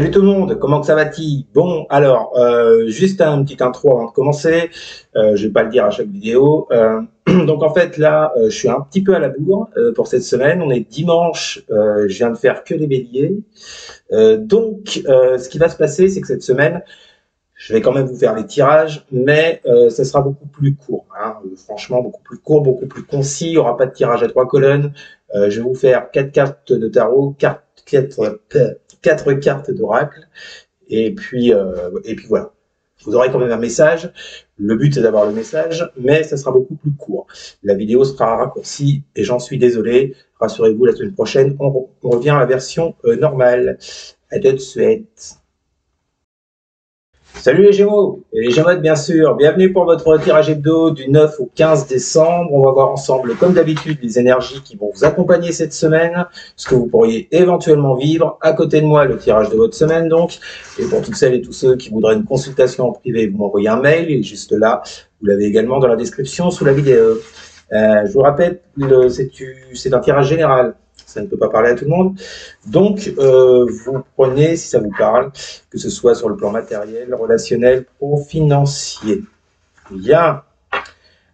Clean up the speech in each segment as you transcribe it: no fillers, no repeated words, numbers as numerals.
Salut tout le monde, comment que ça va-t-il? Bon, alors, juste un petit intro avant de commencer, je vais pas le dire à chaque vidéo. Donc en fait là, je suis un petit peu à la bourre pour cette semaine. On est dimanche, je viens de faire que les béliers. Ce qui va se passer, c'est que cette semaine, je vais quand même vous faire les tirages, mais ça sera beaucoup plus court. Hein, franchement, beaucoup plus court, beaucoup plus concis. Il n'y aura pas de tirage à 3 colonnes. Je vais vous faire 4 cartes de tarot, quatre cartes d'oracle, et puis voilà. Vous aurez quand même un message. Le but, c'est d'avoir le message, mais ça sera beaucoup plus court. La vidéo sera raccourcie, et j'en suis désolé. Rassurez-vous, la semaine prochaine, on revient à la version normale. À tout de suite. Salut les Gémeaux et les Gémeaux bien sûr, bienvenue pour votre tirage hebdo du 9 au 15 décembre. On va voir ensemble comme d'habitude les énergies qui vont vous accompagner cette semaine, ce que vous pourriez éventuellement vivre. À côté de moi le tirage de votre semaine donc, et pour toutes celles et tous ceux qui voudraient une consultation en privé, vous m'envoyez un mail, il est juste là, vous l'avez également dans la description sous la vidéo. Je vous rappelle, c'est un tirage général. Ça ne peut pas parler à tout le monde. Donc, vous prenez, si ça vous parle, que ce soit sur le plan matériel, relationnel ou financier. Bien.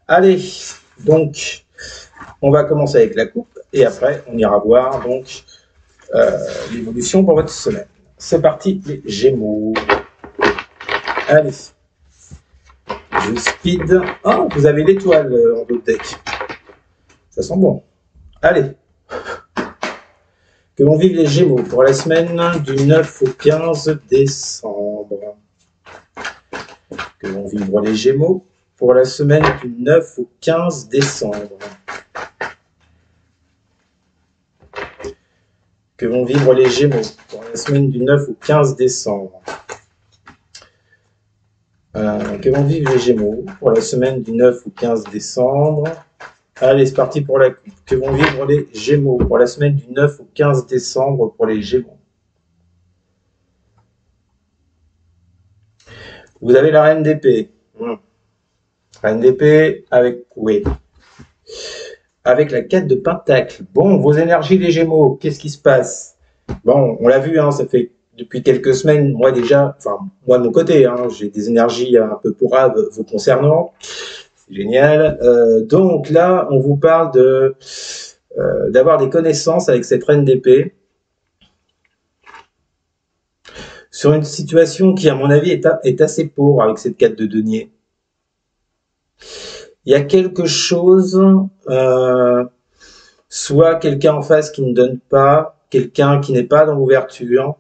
Allez, donc, on va commencer avec la coupe et après, on ira voir donc l'évolution pour votre semaine. C'est parti, les Gémeaux. Allez. Je speed. Ah, vous avez l'étoile en dos de deck. Ça sent bon. Allez. Que vont vivre les Gémeaux pour la semaine du 9 au 15 décembre. Que vont vivre les Gémeaux pour la semaine du 9 au 15 décembre. Que vont vivre les Gémeaux pour la semaine du 9 au 15 décembre. Que vont vivre les Gémeaux pour la semaine du 9 au 15 décembre. Allez, c'est parti pour la coupe. Que vont vivre les Gémeaux pour la semaine du 9 au 15 décembre pour les Gémeaux. Vous avez la reine d'épée. Reine d'épée avec oui. Avec la 4 de pentacle. Bon, vos énergies les Gémeaux, qu'est-ce qui se passe? Bon, on l'a vu, hein, ça fait depuis quelques semaines, moi déjà, enfin, moi de mon côté, hein, j'ai des énergies un peu pourraves vous concernant. C'est génial. Donc là, on vous parle d'avoir des connaissances avec cette reine d'épée sur une situation qui, à mon avis, est assez pauvre avec cette 4 de denier. Il y a quelque chose, soit quelqu'un en face qui ne donne pas, quelqu'un qui n'est pas dans l'ouverture,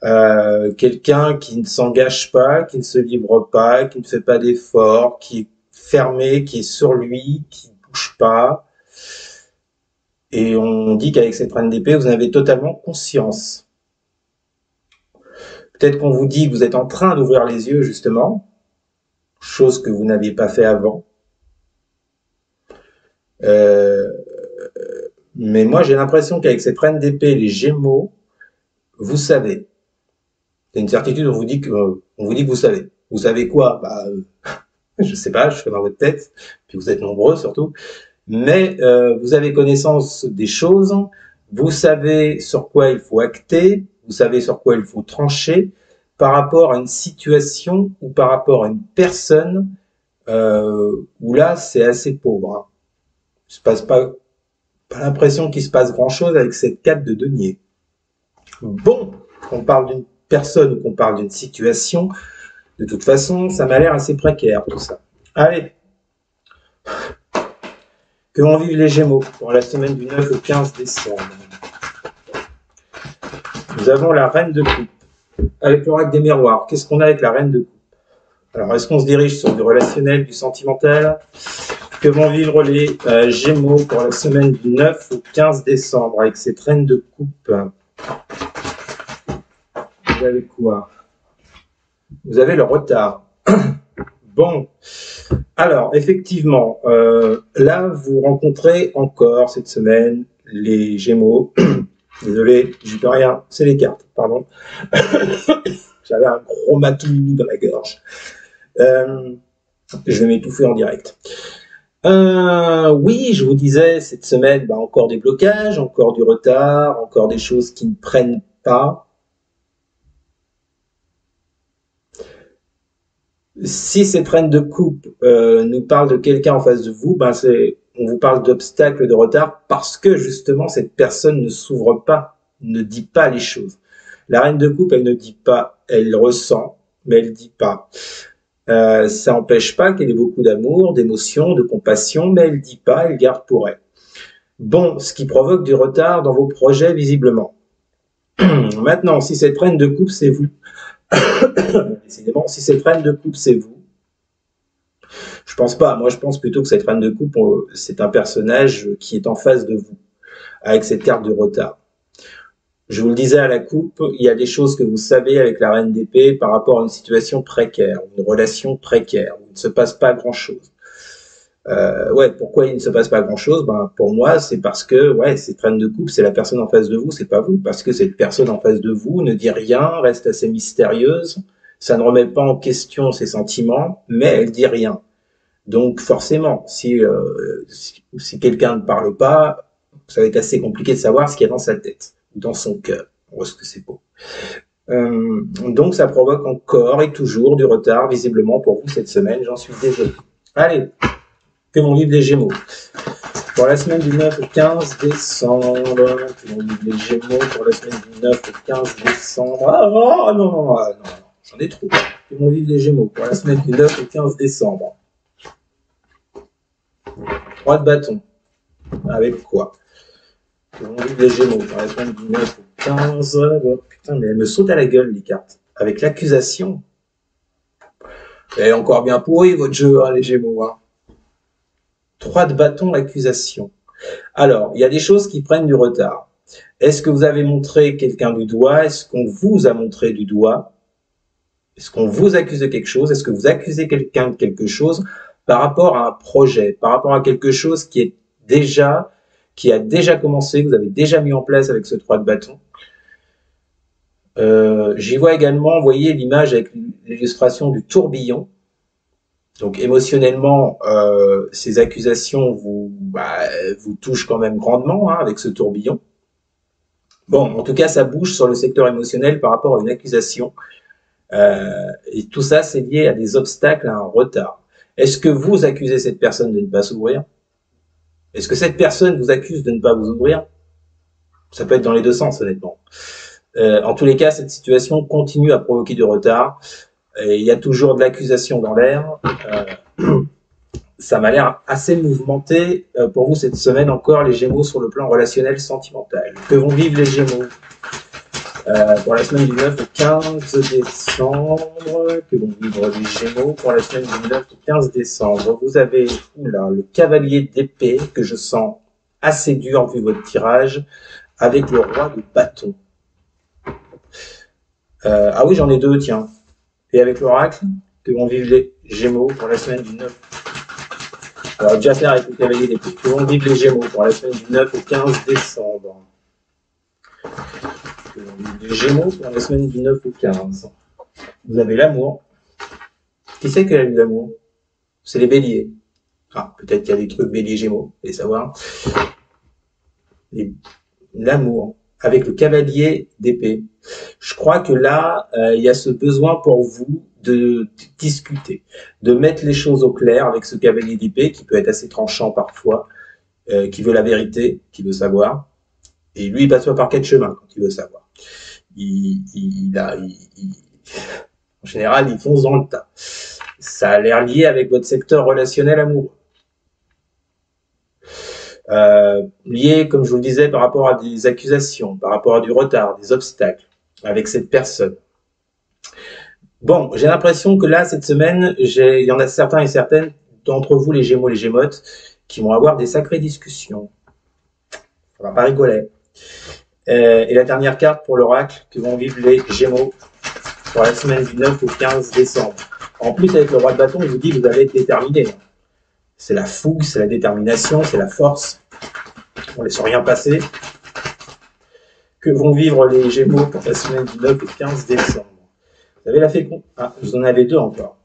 quelqu'un qui ne s'engage pas, qui ne se livre pas, qui ne fait pas d'efforts, qui est fermé, qui est sur lui, qui ne bouge pas. Et on dit qu'avec cette reine d'épée, vous en avez totalement conscience. Peut-être qu'on vous dit que vous êtes en train d'ouvrir les yeux, justement, chose que vous n'aviez pas fait avant. Mais moi, j'ai l'impression qu'avec cette reine d'épée, les Gémeaux, vous savez. C'est une certitude, on vous dit que vous savez. Vous savez quoi? Je sais pas, je suis dans votre tête, puis vous êtes nombreux surtout. Mais vous avez connaissance des choses, vous savez sur quoi il faut acter, vous savez sur quoi il faut trancher par rapport à une situation ou par rapport à une personne où là, c'est assez pauvre. Hein. Il se passe pas l'impression qu'il se passe grand-chose avec cette 4 de denier. Bon, qu'on parle d'une personne ou qu'on parle d'une situation, de toute façon, ça m'a l'air assez précaire, tout ça. Allez. Que vont vivre les Gémeaux pour la semaine du 9 au 15 décembre. Nous avons la reine de coupe avec l'oracle des miroirs. Qu'est-ce qu'on a avec la reine de coupe? Alors, est-ce qu'on se dirige sur du relationnel, du sentimental? Que vont vivre les Gémeaux pour la semaine du 9 au 15 décembre avec cette reine de coupe? Vous avez quoi? Vous avez le retard. Bon, alors effectivement, là vous rencontrez encore cette semaine les Gémeaux. Désolé, j'y peux rien, c'est les cartes, pardon. J'avais un gros matou dans la gorge. Je vais m'étouffer en direct. Oui, je vous disais, cette semaine, encore des blocages, encore du retard, encore des choses qui ne prennent pas. Si cette reine de coupe nous parle de quelqu'un en face de vous, ben on vous parle d'obstacles, de retard, parce que justement cette personne ne s'ouvre pas, ne dit pas les choses. La reine de coupe, elle ne dit pas, elle ressent, mais elle dit pas. Ça n'empêche pas qu'elle ait beaucoup d'amour, d'émotion, de compassion, mais elle dit pas, elle garde pour elle. Bon, ce qui provoque du retard dans vos projets visiblement. Maintenant, si cette reine de coupe, c'est vous, décidément, si cette reine de coupe, c'est vous, je pense pas. Moi, je pense plutôt que cette reine de coupe, c'est un personnage qui est en face de vous, avec cette carte de retard. Je vous le disais à la coupe, il y a des choses que vous savez avec la reine d'épée par rapport à une situation précaire, une relation précaire, où il ne se passe pas grand-chose. Ouais, pourquoi il ne se passe pas grand-chose? Ben, pour moi, c'est parce que, ouais, cette reine de coupe, c'est la personne en face de vous, c'est pas vous. Parce que cette personne en face de vous ne dit rien, reste assez mystérieuse, ça ne remet pas en question ses sentiments, mais elle dit rien. Donc forcément, si quelqu'un ne parle pas, ça va être assez compliqué de savoir ce qu'il y a dans sa tête, dans son cœur. On voit ce que c'est beau. Donc ça provoque encore et toujours du retard, visiblement pour vous cette semaine, j'en suis désolé. Allez, que vont vivre les Gémeaux. Pour la semaine du 9 au 15 décembre, que vont vivre les Gémeaux pour la semaine du 9 au 15 décembre. Ah oh, non, non, non, j'en ai trop. Que vont vivre les Gémeaux pour la semaine du 9 au 15 décembre. 3 de bâton. Avec quoi? Que vont vivre les Gémeaux pour la semaine du 9 au 15. Oh, putain, mais elles me sautent à la gueule, les cartes. Avec l'accusation. Elle est encore bien pourri, votre jeu, hein, les Gémeaux. Hein. 3 de bâton, l'accusation. Alors, il y a des choses qui prennent du retard. Est-ce que vous avez montré quelqu'un du doigt? Est-ce qu'on vous a montré du doigt? Est-ce qu'on vous accuse de quelque chose? Est-ce que vous accusez quelqu'un de quelque chose par rapport à un projet, par rapport à quelque chose qui a déjà commencé, que vous avez déjà mis en place avec ce 3 de bâton? J'y vois également, vous voyez l'image avec l'illustration du tourbillon. Donc émotionnellement, ces accusations vous touchent quand même grandement hein, avec ce tourbillon. Bon, en tout cas, ça bouge sur le secteur émotionnel par rapport à une accusation. Et tout ça, c'est lié à des obstacles, à un retard. Est-ce que vous accusez cette personne de ne pas s'ouvrir? Est-ce que cette personne vous accuse de ne pas vous ouvrir? Ça peut être dans les deux sens, honnêtement. En tous les cas, cette situation continue à provoquer du retard. Et il y a toujours de l'accusation dans l'air. Ça m'a l'air assez mouvementé pour vous cette semaine encore, les Gémeaux sur le plan relationnel sentimental. Que vont vivre les Gémeaux pour la semaine du 9 au 15 décembre? Que vont vivre les Gémeaux pour la semaine du 9 au 15 décembre? Vous avez le cavalier d'épée que je sens assez dur vu votre tirage, avec le roi de bâton. Ah oui, j'en ai deux, tiens. Et avec l'oracle, que vont vivre les Gémeaux pour la semaine du 9. Alors, déjà faire avec le cavalier d'épée. Que vont vivre les Gémeaux pour la semaine du 9 au 15 décembre. Que vont vivre les Gémeaux pour la semaine du 9 au 15. Vous avez l'amour. Qui c'est qui a eu l'amour? C'est les béliers. Ah, peut-être qu'il y a des trucs béliers Gémeaux, allez savoir. L'amour. Avec le cavalier d'épée. Je crois que là, il y a ce besoin pour vous de discuter, de mettre les choses au clair avec ce cavalier d'épée qui peut être assez tranchant parfois, qui veut la vérité, qui veut savoir. Et lui, il passe pas par quatre chemins quand il veut savoir. En général, il fonce dans le tas. Ça a l'air lié avec votre secteur relationnel amoureux. Lié, comme je vous le disais, par rapport à des accusations, par rapport à du retard, des obstacles avec cette personne. Bon, j'ai l'impression que là, cette semaine, il y en a certains et certaines d'entre vous, les Gémeaux, les Gémotes, qui vont avoir des sacrées discussions. Ça va pas rigoler. Et la dernière carte pour l'oracle que vont vivre les Gémeaux pour la semaine du 9 au 15 décembre. En plus, avec le roi de bâton, il vous dit que vous allez être déterminé. C'est la fougue, c'est la détermination, c'est la force. On ne laisse rien passer. Que vont vivre les Gémeaux pour la semaine du 9 au 15 décembre? Vous avez la fécondité. Ah, vous en avez deux encore.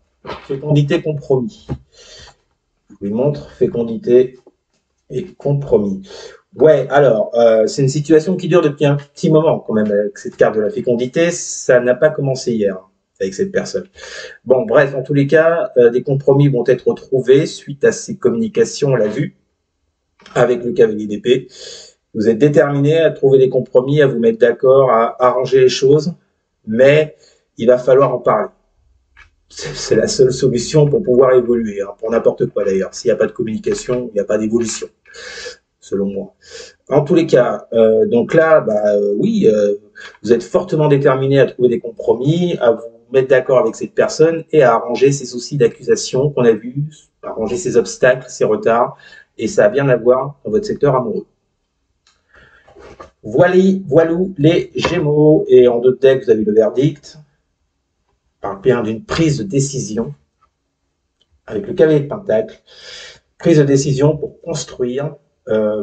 Fécondité, compromis. Je vous montre fécondité et compromis. Ouais, alors, c'est une situation qui dure depuis un petit moment quand même avec cette carte de la fécondité. Ça n'a pas commencé hier. avec cette personne. Bon, bref, en tous les cas, des compromis vont être trouvés suite à ces communications, on l'a vu, avec le cavalier d'épée. Vous êtes déterminé à trouver des compromis, à vous mettre d'accord, à arranger les choses, mais il va falloir en parler. C'est la seule solution pour pouvoir évoluer, hein, pour n'importe quoi d'ailleurs. S'il n'y a pas de communication, il n'y a pas d'évolution, selon moi. En tous les cas, donc là, oui, vous êtes fortement déterminé à trouver des compromis, à vous mettre d'accord avec cette personne et à arranger ces soucis d'accusation qu'on a vus, arranger ces obstacles, ces retards, et ça a bien à voir dans votre secteur amoureux. Voilou les Gémeaux, et en deux decks, vous avez le verdict. On parle bien d'une prise de décision avec le cavalier de Pentacle. Prise de décision pour construire,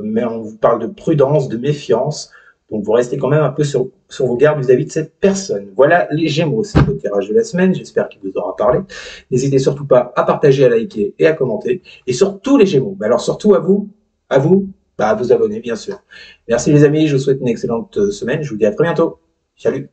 mais on vous parle de prudence, de méfiance. Donc vous restez quand même un peu sur vos gardes vis-à-vis de cette personne. Voilà les Gémeaux, c'est le tirage de la semaine. J'espère qu'il vous aura parlé. N'hésitez surtout pas à partager, à liker et à commenter. Et surtout les Gémeaux. Alors surtout à vous, à vous abonner bien sûr. Merci les amis, je vous souhaite une excellente semaine. Je vous dis à très bientôt. Salut.